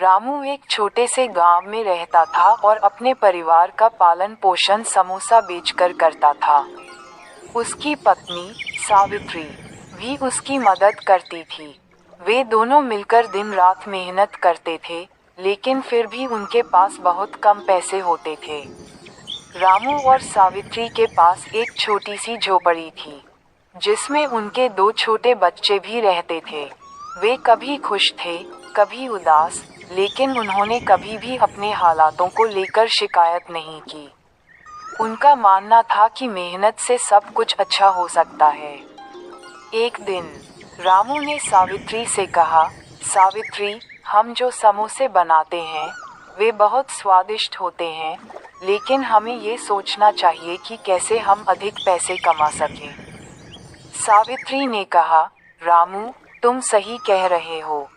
रामू एक छोटे से गांव में रहता था और अपने परिवार का पालन पोषण समोसा बेचकर करता था। उसकी पत्नी सावित्री भी उसकी मदद करती थी। वे दोनों मिलकर दिन रात मेहनत करते थे, लेकिन फिर भी उनके पास बहुत कम पैसे होते थे। रामू और सावित्री के पास एक छोटी सी झोपड़ी थी, जिसमें उनके दो छोटे बच्चे भी रहते थे। वे कभी खुश थे, कभी उदास, लेकिन उन्होंने कभी भी अपने हालातों को लेकर शिकायत नहीं की। उनका मानना था कि मेहनत से सब कुछ अच्छा हो सकता है। एक दिन रामू ने सावित्री से कहा, सावित्री, हम जो समोसे बनाते हैं वे बहुत स्वादिष्ट होते हैं, लेकिन हमें ये सोचना चाहिए कि कैसे हम अधिक पैसे कमा सकें। सावित्री ने कहा, रामू, तुम सही कह रहे हो,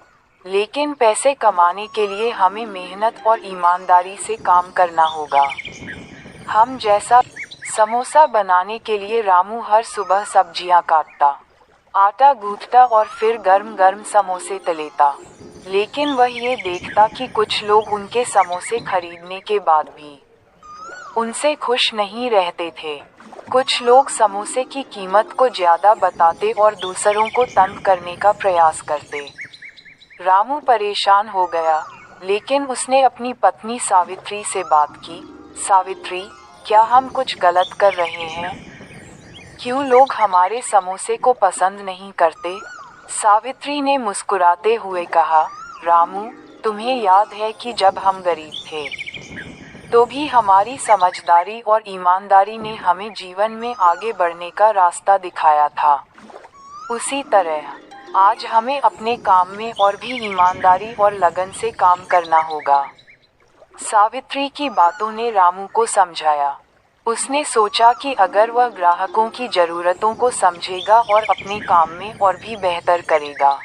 लेकिन पैसे कमाने के लिए हमें मेहनत और ईमानदारी से काम करना होगा। हम जैसा समोसा बनाने के लिए रामू हर सुबह सब्जियां काटता, आटा गूंथता और फिर गर्म गर्म समोसे तलेता। लेकिन वह ये देखता कि कुछ लोग उनके समोसे खरीदने के बाद भी उनसे खुश नहीं रहते थे। कुछ लोग समोसे की कीमत को ज्यादा बताते और दूसरों को तंग करने का प्रयास करते। रामू परेशान हो गया, लेकिन उसने अपनी पत्नी सावित्री से बात की। सावित्री, क्या हम कुछ गलत कर रहे हैं? क्यों लोग हमारे समोसे को पसंद नहीं करते? सावित्री ने मुस्कुराते हुए कहा, रामू, तुम्हें याद है कि जब हम गरीब थे तो भी हमारी समझदारी और ईमानदारी ने हमें जीवन में आगे बढ़ने का रास्ता दिखाया था। उसी तरह आज हमें अपने काम में और भी ईमानदारी और लगन से काम करना होगा। सावित्री की बातों ने रामू को समझाया। उसने सोचा कि अगर वह ग्राहकों की जरूरतों को समझेगा और अपने काम में और भी बेहतर करेगा,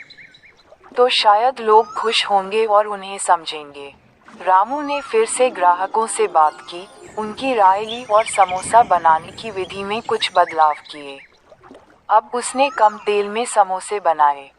तो शायद लोग खुश होंगे और उन्हें समझेंगे। रामू ने फिर से ग्राहकों से बात की, उनकी राय ली और समोसा बनाने की विधि में कुछ बदलाव किए। अब उसने कम तेल में समोसे बनाए,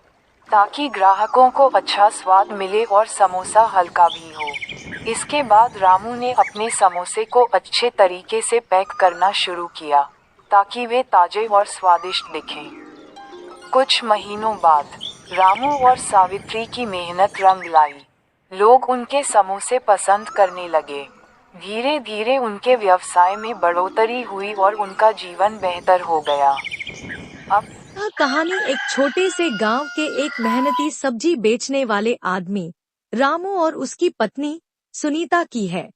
ताकि ग्राहकों को अच्छा स्वाद मिले और समोसा हल्का भी हो। इसके बाद रामू ने अपने समोसे को अच्छे तरीके से पैक करना शुरू किया, ताकि वे ताजे और स्वादिष्ट दिखें। कुछ महीनों बाद रामू और सावित्री की मेहनत रंग लाई। लोग उनके समोसे पसंद करने लगे। धीरे धीरे उनके व्यवसाय में बढ़ोतरी हुई और उनका जीवन बेहतर हो गया। अब यह कहानी एक छोटे से गांव के एक मेहनती सब्जी बेचने वाले आदमी रामू और उसकी पत्नी सुनीता की है।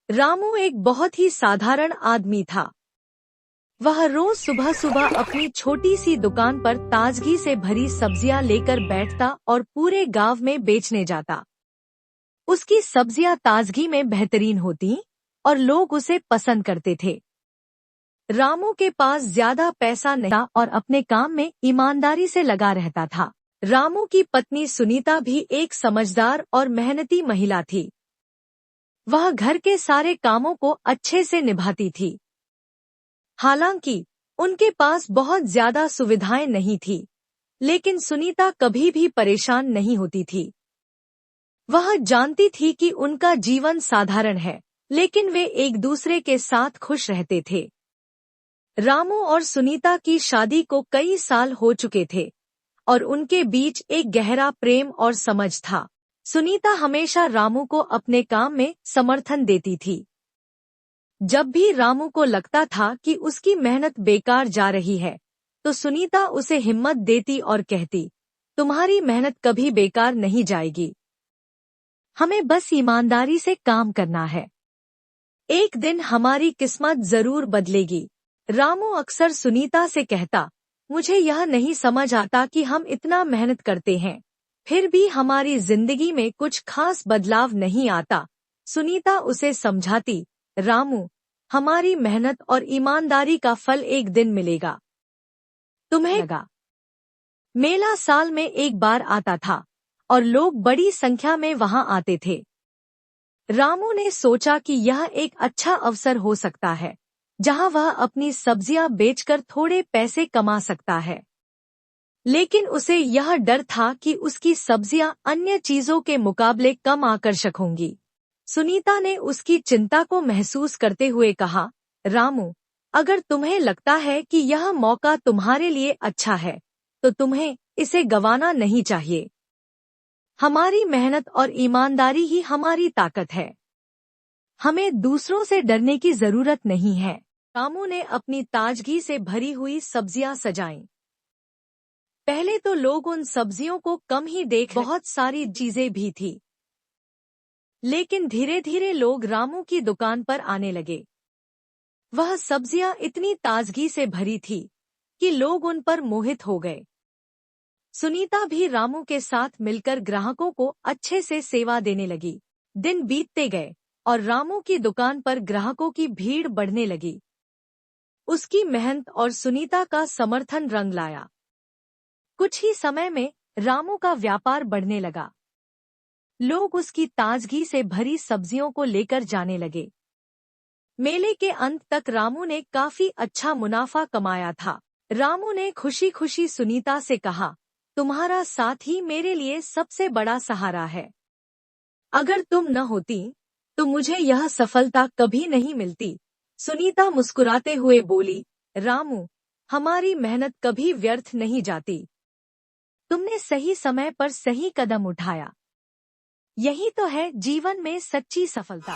रामू एक बहुत ही साधारण आदमी था। वह रोज सुबह सुबह अपनी छोटी सी दुकान पर ताजगी से भरी सब्जियां लेकर बैठता और पूरे गांव में बेचने जाता। उसकी सब्जियां ताजगी में बेहतरीन होती और लोग उसे पसंद करते थे। रामू के पास ज्यादा पैसा नहीं था और अपने काम में ईमानदारी से लगा रहता था। रामू की पत्नी सुनीता भी एक समझदार और मेहनती महिला थी। वह घर के सारे कामों को अच्छे से निभाती थी। हालांकि उनके पास बहुत ज्यादा सुविधाएं नहीं थी, लेकिन सुनीता कभी भी परेशान नहीं होती थी। वह जानती थी कि उनका जीवन साधारण है, लेकिन वे एक दूसरे के साथ खुश रहते थे। रामू और सुनीता की शादी को कई साल हो चुके थे और उनके बीच एक गहरा प्रेम और समझ था। सुनीता हमेशा रामू को अपने काम में समर्थन देती थी। जब भी रामू को लगता था कि उसकी मेहनत बेकार जा रही है, तो सुनीता उसे हिम्मत देती और कहती, तुम्हारी मेहनत कभी बेकार नहीं जाएगी। हमें बस ईमानदारी से काम करना है। एक दिन हमारी किस्मत जरूर बदलेगी। रामू अक्सर सुनीता से कहता, मुझे यह नहीं समझ आता कि हम इतना मेहनत करते हैं, फिर भी हमारी जिंदगी में कुछ खास बदलाव नहीं आता। सुनीता उसे समझाती, रामू, हमारी मेहनत और ईमानदारी का फल एक दिन मिलेगा। तुम्हें लगा। मेला साल में एक बार आता था और लोग बड़ी संख्या में वहां आते थे। रामू ने सोचा कि यह एक अच्छा अवसर हो सकता है, जहां वह अपनी सब्जियां बेचकर थोड़े पैसे कमा सकता है। लेकिन उसे यह डर था कि उसकी सब्जियां अन्य चीजों के मुकाबले कम आकर्षक होंगी। सुनीता ने उसकी चिंता को महसूस करते हुए कहा, रामू, अगर तुम्हें लगता है कि यह मौका तुम्हारे लिए अच्छा है, तो तुम्हें इसे गंवाना नहीं चाहिए। हमारी मेहनत और ईमानदारी ही हमारी ताकत है। हमें दूसरों से डरने की जरूरत नहीं है। रामू ने अपनी ताजगी से भरी हुई सब्जियां सजाईं। पहले तो लोग उन सब्जियों को कम ही देख, बहुत सारी चीजें भी थी। लेकिन धीरे धीरे लोग रामू की दुकान पर आने लगे। वह सब्जियां इतनी ताजगी से भरी थी कि लोग उन पर मोहित हो गए। सुनीता भी रामू के साथ मिलकर ग्राहकों को अच्छे से सेवा देने लगी। दिन बीतते गए और रामू की दुकान पर ग्राहकों की भीड़ बढ़ने लगी। उसकी मेहनत और सुनीता का समर्थन रंग लाया। कुछ ही समय में रामू का व्यापार बढ़ने लगा। लोग उसकी ताजगी से भरी सब्जियों को लेकर जाने लगे। मेले के अंत तक रामू ने काफी अच्छा मुनाफा कमाया था। रामू ने खुशी खुशी सुनीता से कहा, तुम्हारा साथ ही मेरे लिए सबसे बड़ा सहारा है। अगर तुम न होती तो मुझे यह सफलता कभी नहीं मिलती। सुनीता मुस्कुराते हुए बोली, रामू, हमारी मेहनत कभी व्यर्थ नहीं जाती। तुमने सही समय पर सही कदम उठाया। यही तो है जीवन में सच्ची सफलता।